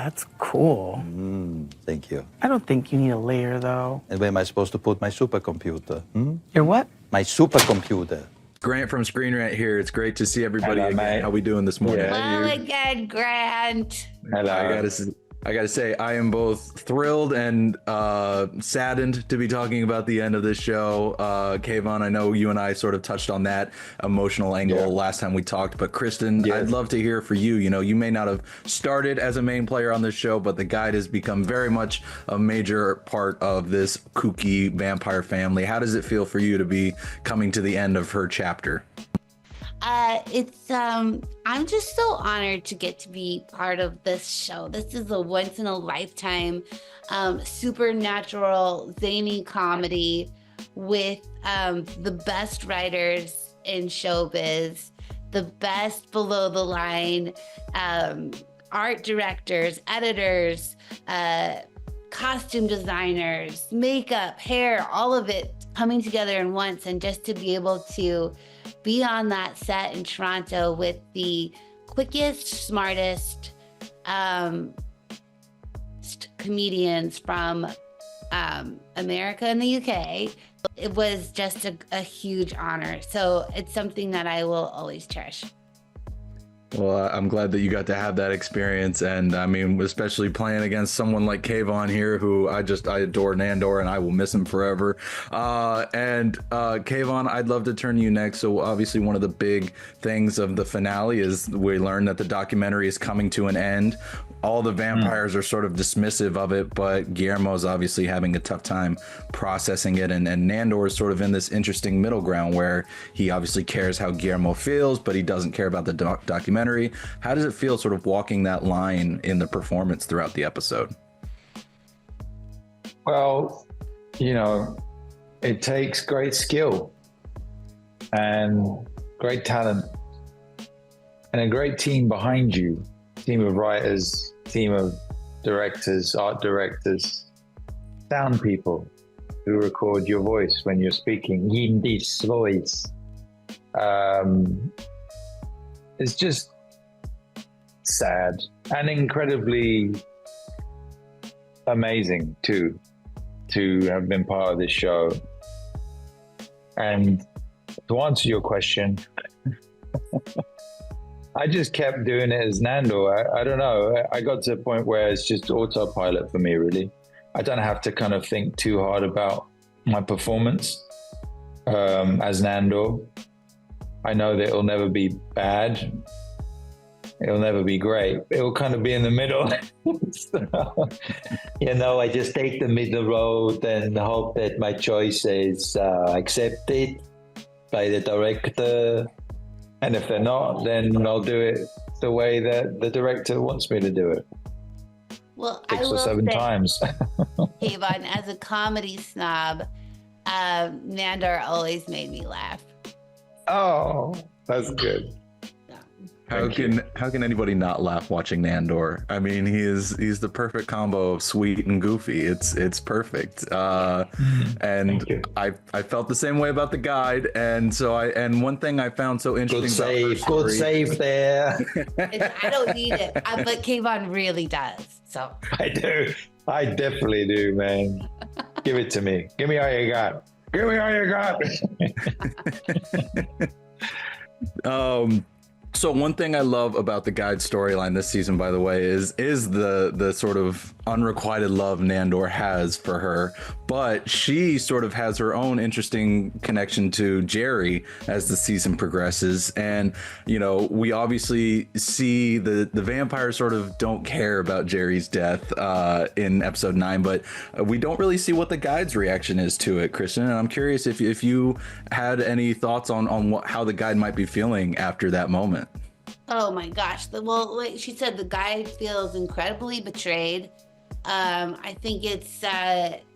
That's cool. Thank you. I don't think you need a layer, though. And where am I supposed to put my supercomputer? Your what? My supercomputer. Grant from Screen Rant here. It's great to see everybody Hello, again. mate. How we doing this morning? Yeah. Well, again, Grant. Hello. I gotta say, I am both thrilled and saddened to be talking about the end of this show. Kayvan, I know you and I sort of touched on that emotional angle last time we talked, but Kristen, I'd love to hear for you. You know, you may not have started as a main player on this show, but the guide has become very much a major part of this kooky vampire family. How does it feel for you to be coming to the end of her chapter? I'm just so honored to get to be part of this show. This is a once in a lifetime, supernatural, zany comedy with the best writers in showbiz, the best below the line, art directors, editors, costume designers, makeup, hair, all of it coming together in once. And just to be able to be on that set in Toronto with the quickest, smartest comedians from America and the UK, it was just a huge honor. So it's something that I will always cherish. Well, I'm glad that you got to have that experience. And I mean, especially playing against someone like Kayvan here, who I adore Nandor and I will miss him forever. Kayvan, I'd love to turn to you next. So obviously one of the big things of the finale is we learned that the documentary is coming to an end. All the vampires are sort of dismissive of it, but Guillermo is obviously having a tough time processing it. And Nandor is sort of in this interesting middle ground where he obviously cares how Guillermo feels, but he doesn't care about the documentary. How does it feel sort of walking that line in the performance throughout the episode? Well, you know, it takes great skill and great talent and a great team behind you, team of writers, team of directors, art directors, sound people who record your voice when you're speaking in this voice. It's just sad and incredibly amazing too, to have been part of this show. And to answer your question, I just kept doing it as Nandor. I don't know. I got to a point where it's just autopilot for me, really. I don't have to kind of think too hard about my performance as Nandor. I know that it'll never be bad. It'll never be great. It'll kind of be in the middle. So, you know, I just take the middle road and hope that my choice is accepted by the director. And if they're not, then I'll do it the way that the director wants me to do it. Well, 6 or 7 times. Kayvan, as a comedy snob, Nandor always made me laugh. Oh, that's good. How can anybody not laugh watching Nandor? I mean, he's the perfect combo of sweet and goofy. It's perfect. And I felt the same way about the guide. And so one thing I found so interesting. Good save there. I don't need it, but Kayvan really does. So I do. I definitely do, man. Give it to me. Give me all you got. Give me all you got. So one thing I love about the guide storyline this season, by the way, is the sort of unrequited love Nandor has for her, but she sort of has her own interesting connection to Jerry as the season progresses. And, you know, we obviously see the vampires sort of don't care about Jerry's death in episode 9, but we don't really see what the guide's reaction is to it, Kristen. And I'm curious if you had any thoughts on how the guide might be feeling after that moment. Oh my gosh. Well, like she said, the guy feels incredibly betrayed. I think it's,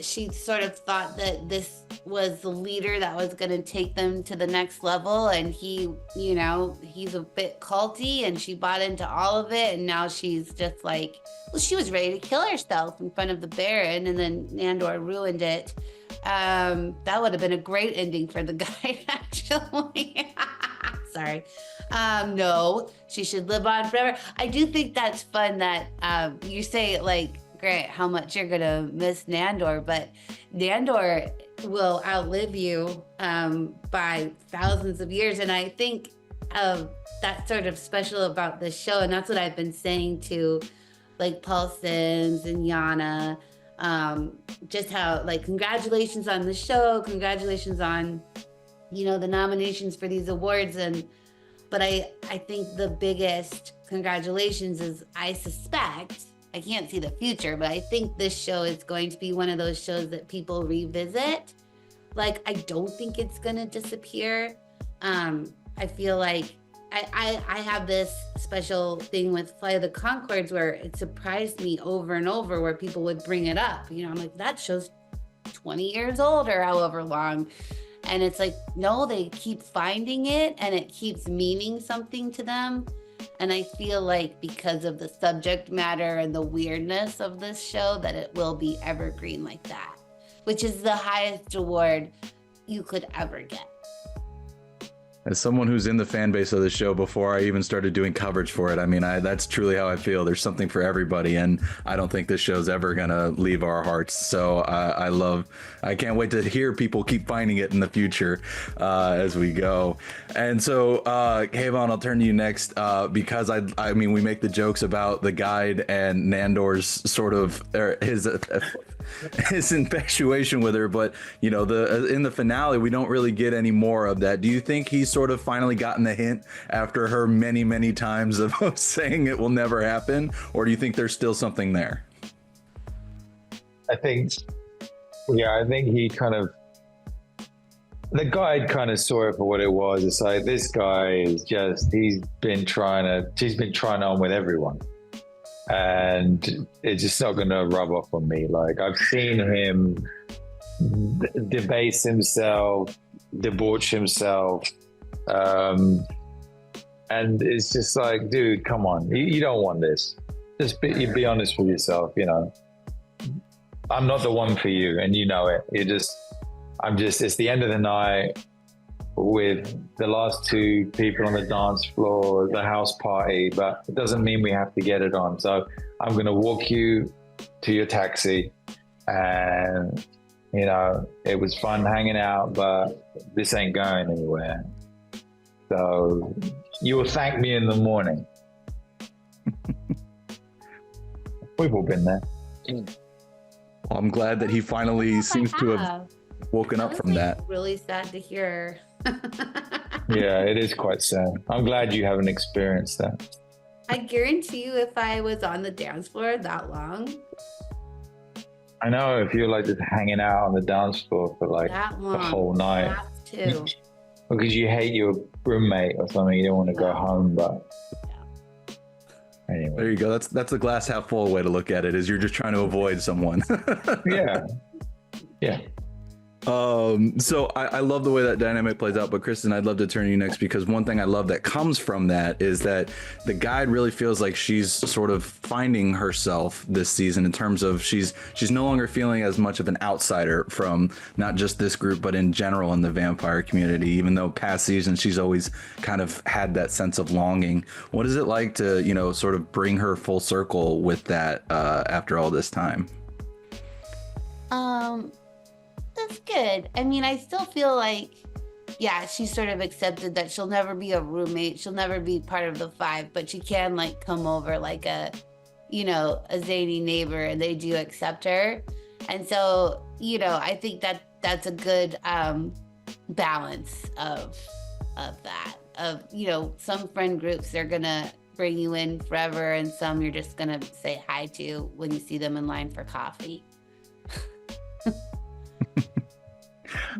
she sort of thought that this was the leader that was going to take them to the next level. And he, you know, he's a bit culty and she bought into all of it. And now she's just like, well, she was ready to kill herself in front of the Baron. And then Nandor ruined it. That would have been a great ending for the guy, actually. Sorry. No, she should live on forever. I do think that's fun that you say, like, Grant, how much you're gonna miss Nandor, but Nandor will outlive you by thousands of years. And I think that's sort of special about this show. And that's what I've been saying to like Paul Sims and Yana, just how, like, congratulations on the show, congratulations on, you know, the nominations for these awards. But I think the biggest congratulations is, I suspect, I can't see the future, but I think this show is going to be one of those shows that people revisit. Like, I don't think it's gonna disappear. I feel like I have this special thing with Flight of the Conchords where it surprised me over and over where people would bring it up. You know, I'm like, that show's 20 years old or however long. And it's like, no, they keep finding it and it keeps meaning something to them. And I feel like because of the subject matter and the weirdness of this show, that it will be evergreen like that, which is the highest award you could ever get. As someone who's in the fan base of the show before I even started doing coverage for it, I mean, that's truly how I feel. There's something for everybody, and I don't think this show's ever gonna leave our hearts. So I can't wait to hear people keep finding it in the future as we go. And so, Kayvan, I'll turn to you next because I mean, we make the jokes about the guide and Nandor's sort of his infatuation with her, but you know, in the finale we don't really get any more of that. Do you think he's sort of finally gotten the hint after her many times of saying it will never happen, or do you think there's still something there? I think he kind of, the guide kind of saw it for what it was. It's like, this guy is just, she's been trying on with everyone, and it's just not going to rub off on me. Like, I've seen him debase himself, debauch himself, and it's just like, dude, come on, you don't want this. Just be honest with yourself. You know, I'm not the one for you, and you know it. It's the end of the night with the last two people on the dance floor, the house party, but it doesn't mean we have to get it on. So I'm going to walk you to your taxi, and, you know, it was fun hanging out, but this ain't going anywhere. So you will thank me in the morning. We've all been there. Well, I'm glad that he finally seems to have woken up from that. Really sad to hear. Yeah, it is quite sad. I'm glad you haven't experienced that. I guarantee you, if I was on the dance floor that long, I know, if you're like just hanging out on the dance floor for like the whole night, too. Because you hate your roommate or something, you don't want to go home, but anyway. There you go. That's the glass half full way to look at it, is you're just trying to avoid someone. Yeah. So I love the way that dynamic plays out, but Kristen, I'd love to turn to you next, because one thing I love that comes from that is that the guide really feels like she's sort of finding herself this season, in terms of she's no longer feeling as much of an outsider from not just this group, but in general in the vampire community, even though past seasons she's always kind of had that sense of longing. What is it like to, you know, sort of bring her full circle with that after all this time? That's good. I mean, I still feel like, yeah, she's sort of accepted that she'll never be a roommate. She'll never be part of the five, but she can like come over like a, you know, a zany neighbor, and they do accept her. And so, you know, I think that that's a good balance of that, of, you know, some friend groups, they're gonna bring you in forever, and some you're just gonna say hi to when you see them in line for coffee.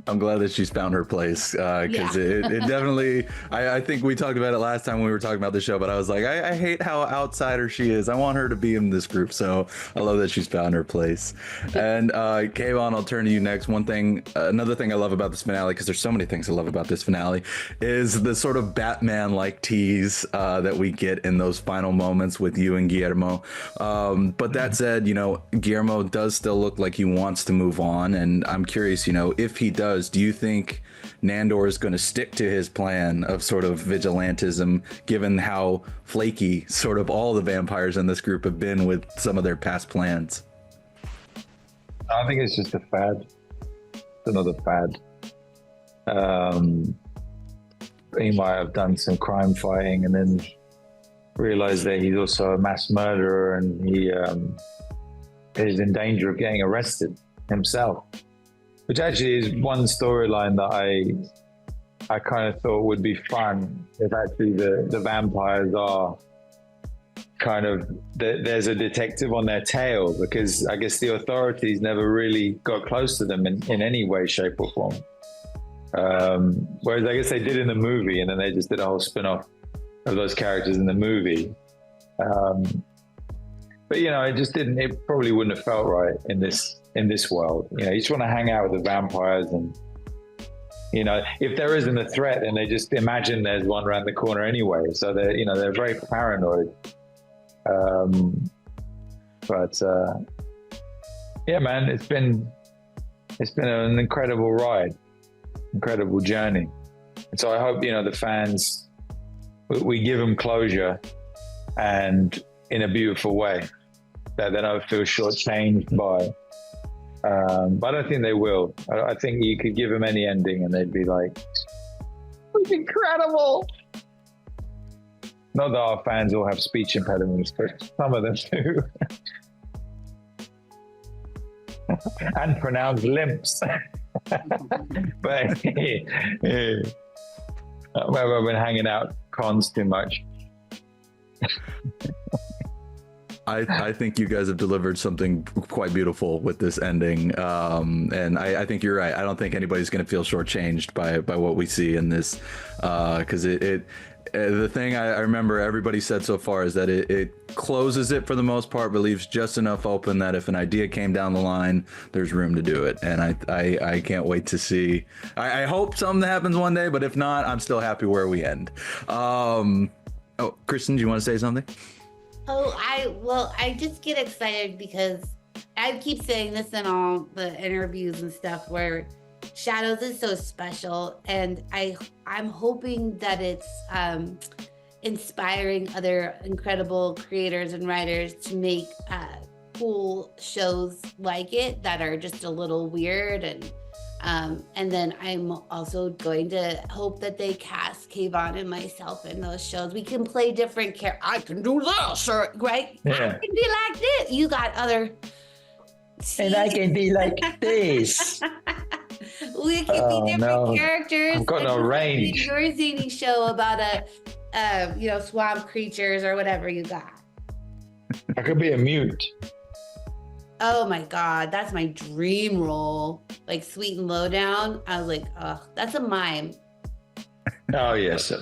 I'm glad that she's found her place, because it definitely, I think we talked about it last time when we were talking about the show, but I was like, I hate how outsider she is. I want her to be in this group. So I love that she's found her place. And Kayvan, I'll turn to you next. Another thing I love about this finale, because there's so many things I love about this finale, is the sort of Batman-like tease that we get in those final moments with you and Guillermo. But that said, you know, Guillermo does still look like he wants to move on. And I'm curious, you know, if he does, does, do you think Nandor is going to stick to his plan of sort of vigilantism, given how flaky sort of all the vampires in this group have been with some of their past plans? I think it's just a fad. It's another fad. He might have done some crime fighting and then realized that he's also a mass murderer, and he is in danger of getting arrested himself, which actually is one storyline that I kind of thought would be fun, if actually the vampires are kind of, there's a detective on their tail, because I guess the authorities never really got close to them in any way, shape or form. Whereas I guess they did in the movie, and then they just did a whole spin-off of those characters in the movie. But it probably wouldn't have felt right in this world. You just want to hang out with the vampires, and if there isn't a threat, then they just imagine there's one around the corner anyway. So they're very paranoid. Yeah, man, it's been an incredible ride, incredible journey. And so I hope, the fans, we give them closure, and in a beautiful way, that they don't feel shortchanged by. But I don't think they will. I think you could give them any ending and they'd be like, it's incredible. Not that our fans all have speech impediments, but some of them do. And pronounce limps. But yeah. I've been hanging out cons too much. I think you guys have delivered something quite beautiful with this ending, and I think you're right. I don't think anybody's going to feel shortchanged by what we see in this, because the thing I remember everybody said so far is that it closes it for the most part, but leaves just enough open that if an idea came down the line, there's room to do it. And I can't wait to see. I hope something happens one day, but if not, I'm still happy where we end. Kristen, do you want to say something? I just get excited because I keep saying this in all the interviews and stuff, where Shadows is so special, and I'm hoping that it's inspiring other incredible creators and writers to make cool shows like it that are just a little weird, and then I'm also going to hope that they cast Kayvan and myself in those shows. We can play different characters. I can do this, right? Yeah. I can be like this. You got other. And I can be like this. We can be different characters. I've got no range. Your zany show about swamp creatures or whatever you got. I could be a mute. Oh my God, that's my dream role. Like Sweet and Lowdown. I was like, oh, that's a mime. Oh, yes.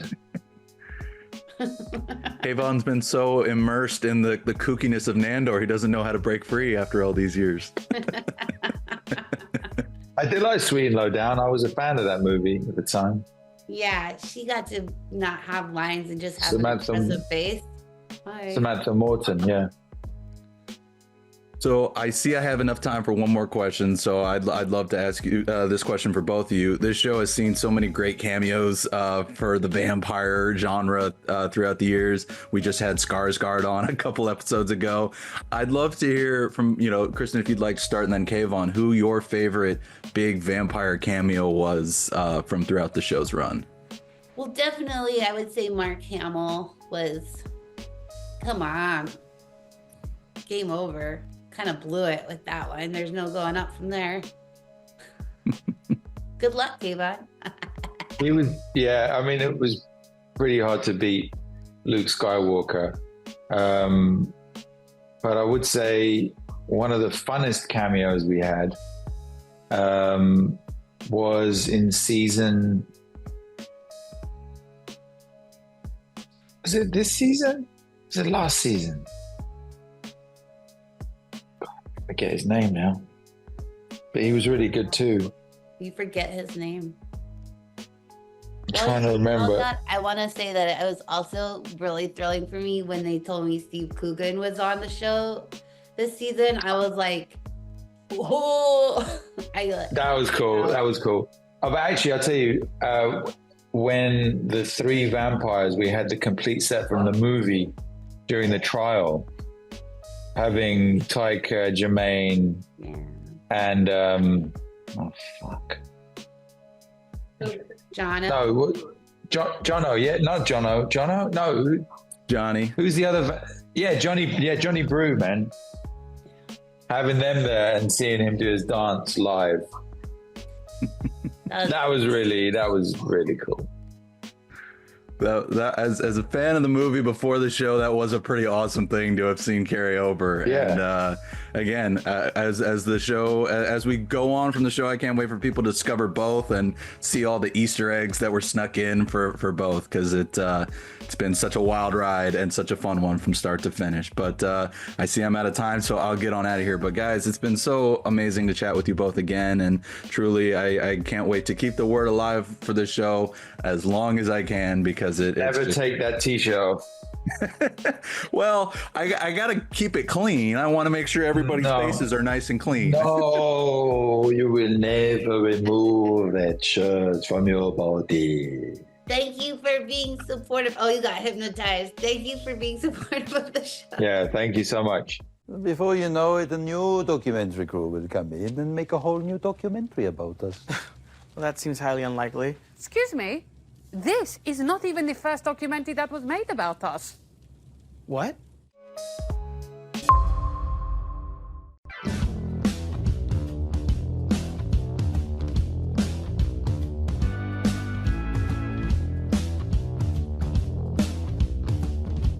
Kayvan's been so immersed in the kookiness of Nandor, he doesn't know how to break free after all these years. I did like Sweet and Lowdown. I was a fan of that movie at the time. Yeah, she got to not have lines and just have Samantha, an impressive face. Samantha Morton, yeah. So I see I have enough time for one more question. So I'd love to ask you this question for both of you. This show has seen so many great cameos for the vampire genre throughout the years. We just had Skarsgård on a couple episodes ago. I'd love to hear from, Kristen, if you'd like to start, and then Kayvan, who your favorite big vampire cameo was from throughout the show's run. Well, definitely, I would say Mark Hamill was, come on, game over. Kind of blew it with that one. There's no going up from there. Good luck, Kayvan. He was, it was pretty hard to beat Luke Skywalker. But I would say one of the funnest cameos we had was in season. Was it this season? Was it last season? I forget his name now, but he was really good too. You forget his name. I'm trying to remember. I want to say that it was also really thrilling for me when they told me Steve Coogan was on the show this season. I was like, Oh, That was cool. That was cool. Oh, but actually, I'll tell you, when the 3 vampires, we had the complete set from the movie during the trial, having Taika, Jermaine, and oh fuck, Jono. no, Jono, yeah, not Jono, no, Johnny. who's the other? Johnny Brew, man. Having them there and seeing him do his dance live. That was really cool. That as a fan of the movie before the show, that was a pretty awesome thing to have seen carry over. Yeah. And again, as the show, as we go on from the show, I can't wait for people to discover both and see all the Easter eggs that were snuck in for both, because it's been such a wild ride and such a fun one from start to finish. But I see I'm out of time, so I'll get on out of here. But guys, it's been so amazing to chat with you both again, and truly, I can't wait to keep the word alive for this show as long as I can, because Never take that t-shirt off. Well, I gotta keep it clean. I want to make sure everybody's faces are nice and clean. No, you will never remove that shirt from your body. Thank you for being supportive. Oh, you got hypnotized. Thank you for being supportive of the show. Yeah, thank you so much. Before you know it, a new documentary crew will come in and make a whole new documentary about us. Well, that seems highly unlikely. Excuse me, this is not even the first documentary that was made about us. What?